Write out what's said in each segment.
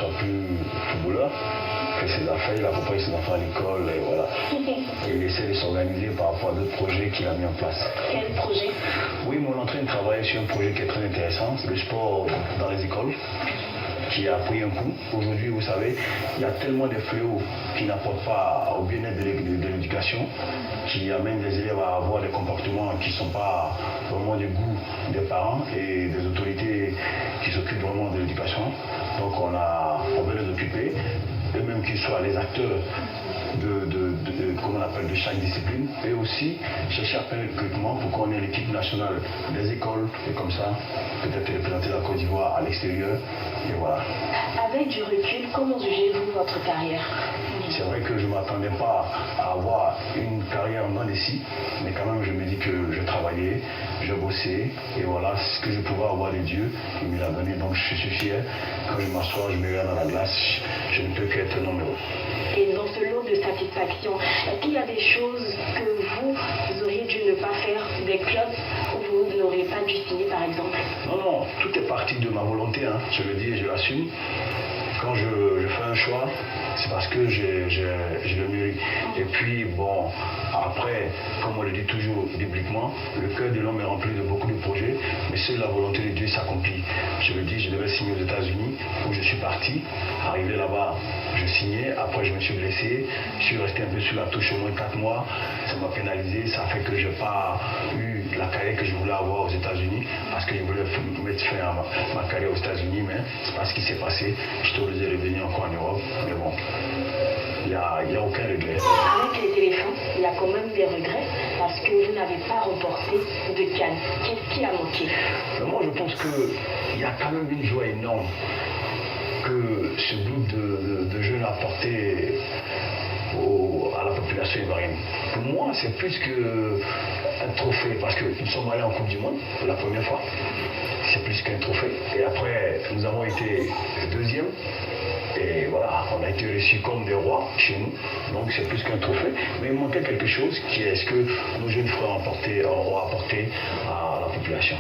soit plus footballeur, fait ses affaires, il accompagne ses enfants à l'école, et voilà. Et il essaie de s'organiser par rapport à d'autres projets qu'il a mis en place. Quel projet? Oui, mais on est en train de travailler sur un projet qui est très intéressant, c'est le sport dans les écoles, qui a pris un coup. Aujourd'hui, vous savez, il y a tellement de fléaux qui n'apportent pas au bien-être de l'éducation, qui amènent les élèves à avoir des comportements qui ne sont pas vraiment du goût des parents et des autorités qui s'occupent vraiment de l'éducation. Donc on veut les occuper, eux-mêmes qu'ils soient les acteurs comment on appelle, de chaque discipline, et aussi chercher à faire le recrutement pour qu'on ait l'équipe nationale des écoles, et comme ça, peut-être représenter la Côte d'Ivoire à l'extérieur, et voilà. Avec du recul, comment jugez-vous votre carrière? C'est vrai que je ne m'attendais pas à avoir une carrière en ici, mais quand même je me dis que je travaillais, je bossais, et voilà ce que je pouvais avoir de Dieu, il me l'a donné, donc je suis fier. Quand je m'assois, je me regarde dans la glace, je ne peux qu'être un homme heureux. Et dans ce lot de satisfaction, est-ce qu'il y a des choses que vous auriez dû ne pas faire, des clubs où vous n'auriez pas dû signer par exemple? Non, tout est parti de ma volonté, hein. Je le dis et je l'assume. Quand je fais un choix, c'est parce que je le mérite. Et puis, bon, après, comme on le dit toujours bibliquement, le cœur de l'homme est rempli de beaucoup de projets, mais seule la volonté de Dieu s'accomplit. Je le dis, je devais signer aux États-Unis, où je suis parti. Arrivé là-bas, je signais. Après, je me suis blessé. Je suis resté un peu sur la touche au moins 4 mois. Ça m'a pénalisé. Ça fait que je n'ai pas eu la carrière que je voulais avoir aux États-Unis, parce que je voulais mettre fin à ma carrière aux États-Unis, mais c'est pas ce qui s'est passé. Je suis obligé de revenir encore en Europe, mais bon, il n'y a aucun regret. Avec les éléphants, il y a quand même des regrets, parce que vous n'avez pas remporté de CAN. Qu'est-ce qui a manqué? Mais moi, je pense qu'il y a quand même une joie énorme que ce groupe de jeunes a apporté à la population ivoirienne. Pour moi, c'est plus qu'un trophée, parce que nous sommes allés en Coupe du Monde pour la première fois. C'est plus qu'un trophée. Et après, nous avons été deuxième. Et voilà, on a été reçus comme des rois chez nous. Donc c'est plus qu'un trophée. Mais il manquait quelque chose qui est ce que nos jeunes frères ont apporté à la population.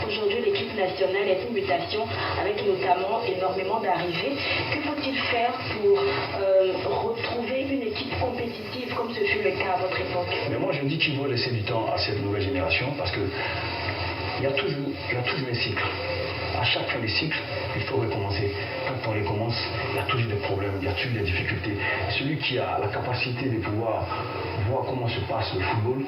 Aujourd'hui, l'équipe nationale est une mutation avec notamment énormément d'arrivées. Que faut-il faire pour retrouver une équipe compétitive comme ce fut le cas à votre époque? Mais moi, je dis qu'il faut laisser du temps à cette nouvelle génération parce que il y a toujours un cycle. À chaque fin des cycles, il faut recommencer. Quand on recommence, il y a toujours des problèmes, il y a toujours des difficultés. Celui qui a la capacité de pouvoir voir comment se passe le football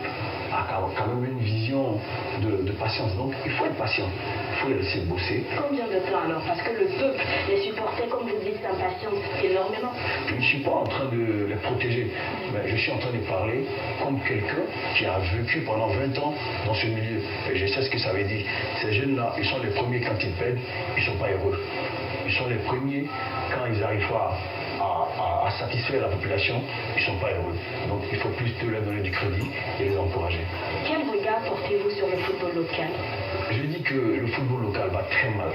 a quand même une vision de patience. Donc, il faut être patient. Il faut les laisser bosser. Combien de temps alors? Parce que le peuple, les supporters, comme vous dites, s'impatientent énormément. Je ne suis pas en train de les protéger, mais je suis en train de parler comme quelqu'un qui a vécu pendant 20 ans dans ce milieu. Et je sais ce que ça veut dire. Ces jeunes-là, ils sont les premiers quand ils perdent, ils ne sont pas heureux. Ils sont les premiers quand ils n'arrivent pas à satisfaire la population, ils ne sont pas heureux. Donc il faut plus leur donner du crédit et les encourager. Quel regard portez-vous sur le football local? Je dis que le football local va très mal.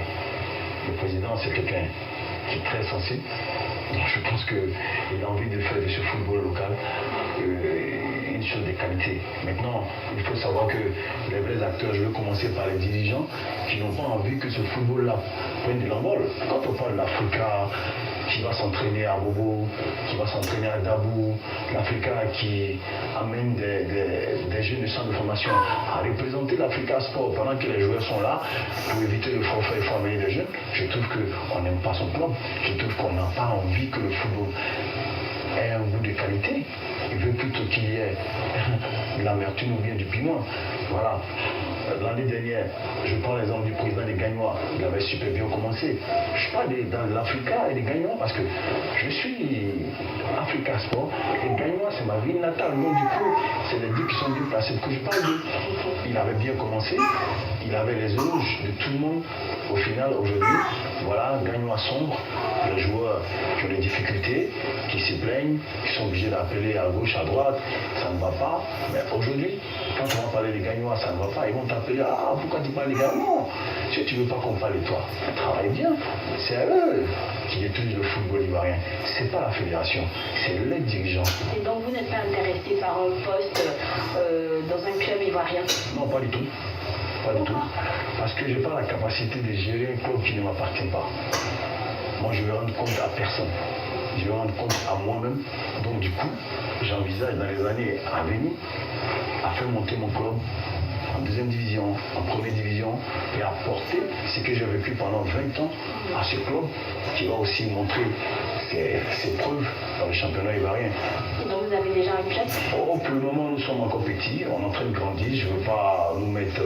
Le président, c'est quelqu'un qui est très sensible. Donc je pense qu'il a envie de faire de ce football local une chose de qualité. Maintenant, il faut savoir que les vrais acteurs, je veux commencer par les dirigeants qui n'ont pas envie que ce football-là prenne de l'envol. Quand on parle de l'Africa qui va s'entraîner à Bobo, qui va s'entraîner à Dabou, l'Africa qui amène des jeunes de centre de formation à représenter l'Africa Sport pendant que les joueurs sont là pour éviter le forfait et former des jeunes, je trouve qu'on n'aime pas son club. Je trouve qu'on n'a pas envie que le football ait un goût de qualité. Il veut plutôt qu'il y ait de l'amertume ou bien du piment. Voilà. L'année dernière, je prends l'exemple du président des Gagnois. Il avait super bien commencé. Je parle dans l'Africa et des Gagnois parce que je suis Africa Sport. Les Gagnois, c'est ma ville natale. Donc du coup, c'est les deux qui sont bien placés. Que je parle d'eux. Il avait bien commencé. Il avait les éloges de tout le monde. Au final, aujourd'hui, voilà, Gagnois sombre. Les joueurs qui ont des difficultés, qui se plaignent, qui sont obligés d'appeler à gauche, à droite, ça ne va pas. Mais aujourd'hui, quand on va parler des Gagnois, ça ne va pas. Ils vont t'appeler, ah, pourquoi tu parles des Gagnois? Non, si tu ne veux pas qu'on parle de toi, travaille bien. C'est à eux qui détruisent le football ivoirien. Ce n'est pas la fédération, c'est les dirigeants. Et donc vous n'êtes pas intéressé par un poste dans un club ivoirien? Non, pas du tout. Pas du tout. Parce que je n'ai pas la capacité de gérer un club qui ne m'appartient pas. moi je vais rendre compte à personne. Je vais rendre compte à moi-même. Donc du coup, j'envisage dans les années à venir à faire monter mon club en deuxième division, en première division, et apporter ce que j'ai vécu pendant 20 ans à ce club, qui va aussi montrer ses preuves dans le championnat ivoirien. Donc vous avez déjà une place? Oh, pour le moment, nous sommes encore petits, on est en train de grandir. Je ne veux pas nous mettre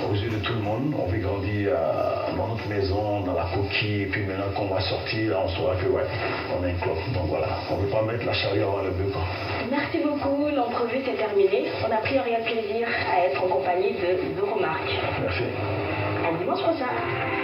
aux yeux de tout le monde. On veut grandir dans notre maison, dans la coquille, et puis maintenant qu'on va sortir, on saura que ouais, on a un club. Donc voilà, on ne veut pas mettre la charrue avant le bœuf. Merci beaucoup, l'entrevue s'est terminée. On a pris un réel plaisir à être en compagnie de Euromark. Merci. À dimanche prochain.